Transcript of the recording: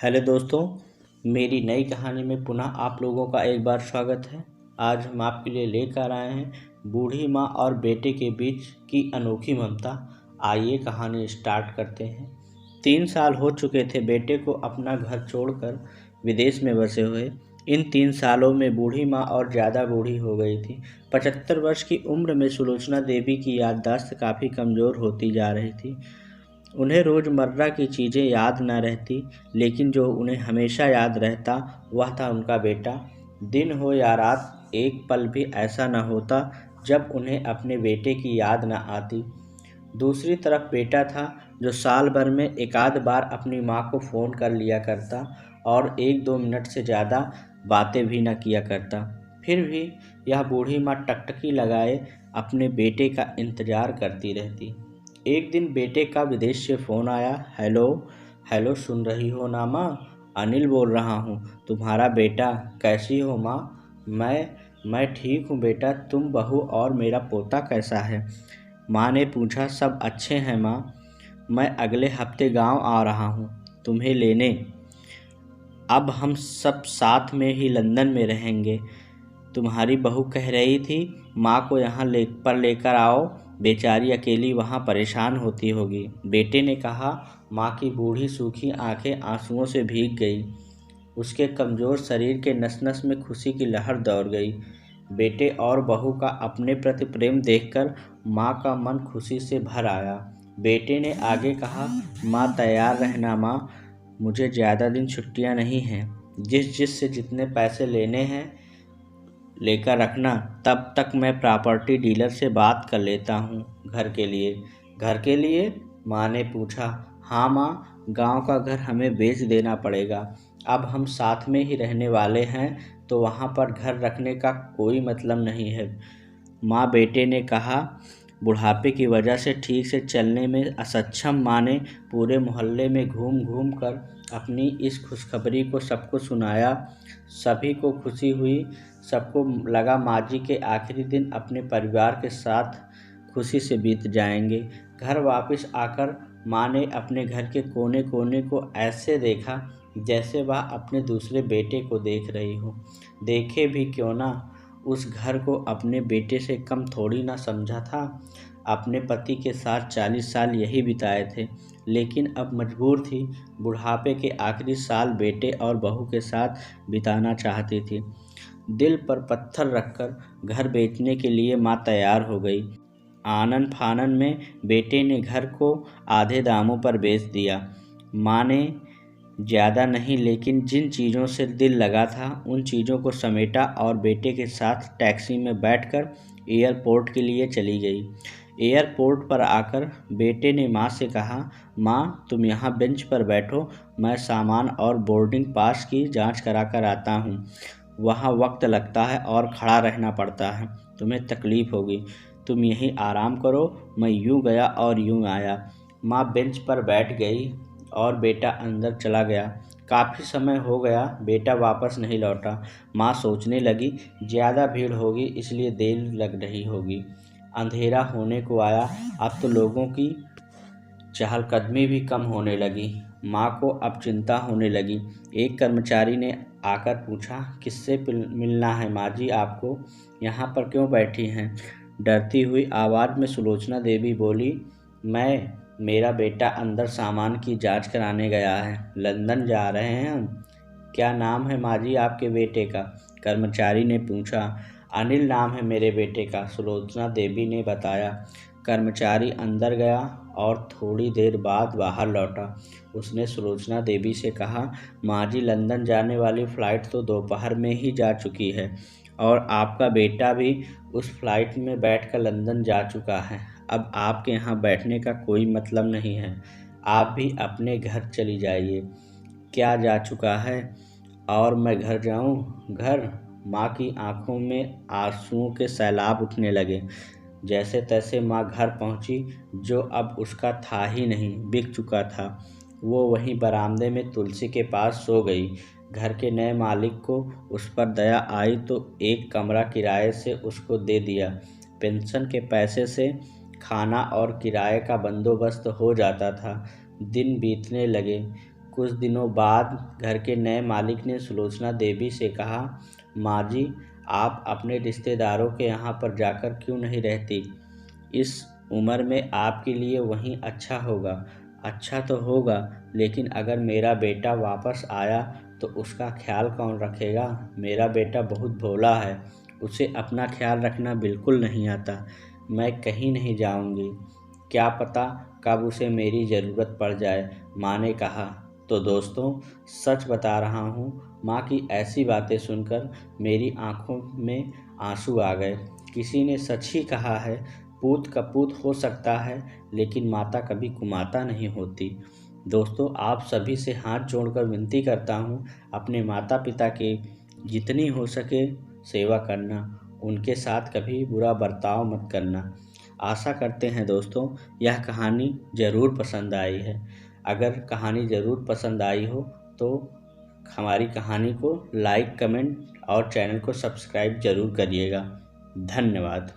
Hello दोस्तों, मेरी नई कहानी में पुनः आप लोगों का एक बार स्वागत है। आज हम आपके लिए लेकर आए हैं बूढ़ी माँ और बेटे के बीच की अनोखी ममता। आइए कहानी स्टार्ट करते हैं। 3 साल हो चुके थे बेटे को अपना घर छोड़कर विदेश में बसे हुए। इन 3 सालों में बूढ़ी माँ और ज़्यादा बूढ़ी हो गई थी। 75 वर्ष की उम्र में सुलोचना देवी की याददाश्त काफ़ी कमज़ोर होती जा रही थी। उन्हें रोज़मर्रा की चीज़ें याद न रहती, लेकिन जो उन्हें हमेशा याद रहता वह था उनका बेटा। दिन हो या रात, एक पल भी ऐसा न होता जब उन्हें अपने बेटे की याद न आती। दूसरी तरफ बेटा था, जो साल भर में एकाध बार अपनी माँ को फ़ोन कर लिया करता और 1-2 मिनट से ज़्यादा बातें भी न किया करता। फिर भी यह बूढ़ी माँ टकटकी लगाए अपने बेटे का इंतज़ार करती रहती। एक दिन बेटे का विदेश से फ़ोन आया। हेलो हेलो, सुन रही हो ना माँ? अनिल बोल रहा हूँ, तुम्हारा बेटा। कैसी हो माँ? मैं ठीक हूँ बेटा। तुम, बहू और मेरा पोता कैसा है? माँ ने पूछा। सब अच्छे हैं माँ। मैं अगले हफ्ते गांव आ रहा हूँ तुम्हें लेने। अब हम सब साथ में ही लंदन में रहेंगे। तुम्हारी बहू कह रही थी माँ को यहाँ लेकर आओ, बेचारी अकेली वहाँ परेशान होती होगी। बेटे ने कहा। माँ की बूढ़ी सूखी आंखें आंसुओं से भीग गई। उसके कमज़ोर शरीर के नस-नस में खुशी की लहर दौड़ गई। बेटे और बहू का अपने प्रति प्रेम देखकर माँ का मन खुशी से भर आया। बेटे ने आगे कहा। माँ, तैयार रहना माँ, मुझे ज़्यादा दिन छुट्टियाँ नहीं हैं। जिस से जितने पैसे लेने हैं लेकर रखना। तब तक मैं प्रॉपर्टी डीलर से बात कर लेता हूँ घर के लिए। घर के लिए? माँ ने पूछा। हाँ माँ, गांव का घर हमें बेच देना पड़ेगा। अब हम साथ में ही रहने वाले हैं, तो वहाँ पर घर रखने का कोई मतलब नहीं है माँ, बेटे ने कहा। बुढ़ापे की वजह से ठीक से चलने में असक्षम माँ ने पूरे मोहल्ले में घूम घूम कर अपनी इस खुशखबरी को सबको सुनाया। सभी को खुशी हुई। सबको लगा माँ जी के आखिरी दिन अपने परिवार के साथ खुशी से बीत जाएंगे। घर वापस आकर माँ ने अपने घर के कोने कोने को ऐसे देखा जैसे वह अपने दूसरे बेटे को देख रही हो। देखे भी क्यों ना, उस घर को अपने बेटे से कम थोड़ी ना समझा था। अपने पति के साथ 40 साल यही बिताए थे, लेकिन अब मजबूर थी। बुढ़ापे के आखिरी साल बेटे और बहू के साथ बिताना चाहती थी। दिल पर पत्थर रखकर घर बेचने के लिए माँ तैयार हो गई। आनन फानन में बेटे ने घर को आधे दामों पर बेच दिया। माँ ने ज़्यादा नहीं, लेकिन जिन चीज़ों से दिल लगा था उन चीज़ों को समेटा और बेटे के साथ टैक्सी में बैठकर एयरपोर्ट के लिए चली गई। एयरपोर्ट पर आकर बेटे ने माँ से कहा। माँ, तुम यहाँ बेंच पर बैठो, मैं सामान और बोर्डिंग पास की जांच करा कर आता हूँ। वहाँ वक्त लगता है और खड़ा रहना पड़ता है, तुम्हें तकलीफ़ होगी। तुम यहीं आराम करो। मैं यूँ गया और यूँ आया। माँ बेंच पर बैठ गई और बेटा अंदर चला गया। काफ़ी समय हो गया, बेटा वापस नहीं लौटा। माँ सोचने लगी, ज़्यादा भीड़ होगी इसलिए देर लग रही होगी। अंधेरा होने को आया। अब तो लोगों की चहलकदमी भी कम होने लगी। माँ को अब चिंता होने लगी। एक कर्मचारी ने आकर पूछा। किससे मिलना है माँ जी आपको? यहाँ पर क्यों बैठी हैं? डरती हुई आवाज़ में सुलोचना देवी बोली। मेरा बेटा अंदर सामान की जांच कराने गया है। लंदन जा रहे हैं हम। क्या नाम है माँ जी आपके बेटे का? कर्मचारी ने पूछा। अनिल नाम है मेरे बेटे का, सुलोचना देवी ने बताया। कर्मचारी अंदर गया और थोड़ी देर बाद बाहर लौटा। उसने सुलोचना देवी से कहा। माँ जी, लंदन जाने वाली फ़्लाइट तो दोपहर में ही जा चुकी है और आपका बेटा भी उस फ्लाइट में बैठकर लंदन जा चुका है। अब आपके यहाँ बैठने का कोई मतलब नहीं है। आप भी अपने घर चली जाइए। क्या जा चुका है? और मैं घर जाऊँ? घर? माँ की आंखों में आंसुओं के सैलाब उठने लगे। जैसे तैसे माँ घर पहुँची, जो अब उसका था ही नहीं, बिक चुका था। वो वहीं बरामदे में तुलसी के पास सो गई। घर के नए मालिक को उस पर दया आई तो एक कमरा किराए से उसको दे दिया। पेंशन के पैसे से खाना और किराए का बंदोबस्त हो जाता था। दिन बीतने लगे। कुछ दिनों बाद घर के नए मालिक ने सुलोचना देवी से कहा, माँ जी, आप अपने रिश्तेदारों के यहाँ पर जाकर क्यों नहीं रहती? इस उम्र में आपके लिए वहीं अच्छा होगा। अच्छा तो होगा, लेकिन अगर मेरा बेटा वापस आया तो उसका ख्याल कौन रखेगा? मेरा बेटा बहुत भोला है, उसे अपना ख्याल रखना बिल्कुल नहीं आता। मैं कहीं नहीं जाऊंगी, क्या पता कब उसे मेरी ज़रूरत पड़ जाए, माँ ने कहा। तो दोस्तों, सच बता रहा हूँ, माँ की ऐसी बातें सुनकर मेरी आंखों में आंसू आ गए। किसी ने सच ही कहा है, पूत कपूत हो सकता है, लेकिन माता कभी कुमाता नहीं होती। दोस्तों, आप सभी से हाथ जोड़कर विनती करता हूँ, अपने माता पिता के जितनी हो सके सेवा करना, उनके साथ कभी बुरा बर्ताव मत करना। आशा करते हैं दोस्तों, यह कहानी ज़रूर पसंद आई है। अगर कहानी ज़रूर पसंद आई हो तो हमारी कहानी को लाइक, कमेंट और चैनल को सब्सक्राइब ज़रूर करिएगा। धन्यवाद।